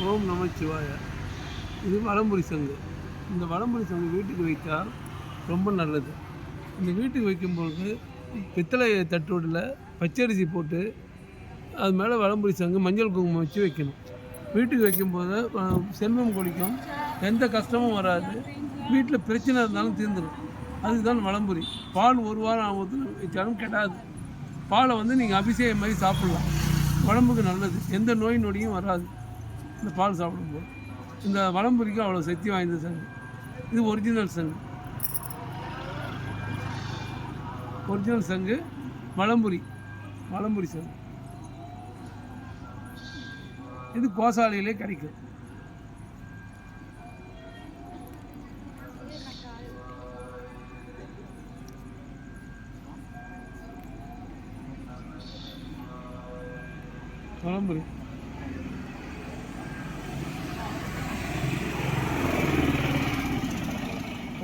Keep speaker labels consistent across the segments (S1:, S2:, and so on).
S1: ஓம் நமச்சிவாய. இது வலம்புரி சங்கு. இந்த வலம்புரி சங்கு வீட்டுக்கு வைத்தால் ரொம்ப நல்லது. இந்த வீட்டுக்கு வைக்கும்பொழுது பித்தளை தட்டோடில் பச்சரிசி போட்டு அது மேலே வலம்புரி சங்கு மஞ்சள் குங்குமம் வச்சு வைக்கணும். வீட்டுக்கு வைக்கும்போது செல்வம் கொழிக்கும், எந்த கஷ்டமும் வராது, வீட்டில் பிரச்சனை இருந்தாலும் தீர்ந்துடும். அதுதான் வலம்புரி. பால் ஒரு வாரம் வச்சாலும் கெடாது. பாலை நீங்கள் அபிஷேகம் மாதிரி சாப்பிட்லாம். உடம்புக்கு நல்லது, எந்த நோய் நொடியும் வராது இந்த பால் சாப்பிடும்போது. இந்த வலம்புரிக்கு அவ்வளோ சக்தி வாய்ந்த சங்கு. இது ஒரிஜினல் சங்கு. ஒரிஜினல் சங்கு வலம்புரி சங்கு. இது கோசாலையிலே கிடைக்கும். வலம்புரி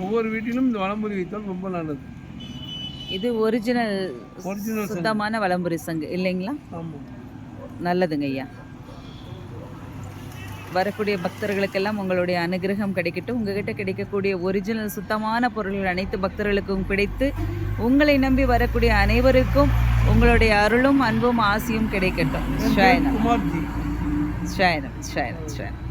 S1: ஒவ்வொரு வீட்டிலும் இந்த வலம்புரி வைத்தால் ரொம்ப நல்லது.
S2: இது ஒரிஜினல் சுத்தமான வலம்புரி சங்கு இல்லைங்களா?
S1: ஆமாம்,
S2: நல்லதுங்க ஐயா. வரக்கூடிய பக்தர்களுக்கெல்லாம் உங்களுடைய அனுகிரகம் கிடைக்கட்டும். உங்ககிட்ட கிடைக்கக்கூடிய ஒரிஜினல் சுத்தமான பொருள்கள் அனைத்து பக்தர்களுக்கும் கிடைத்து உங்களை நம்பி வரக்கூடிய அனைவருக்கும் உங்களுடைய அருளும் அன்பும் ஆசியும் கிடைக்கட்டும். ஷாயனம் ஷாயனம் ஷாயனம் ஷாயனம்.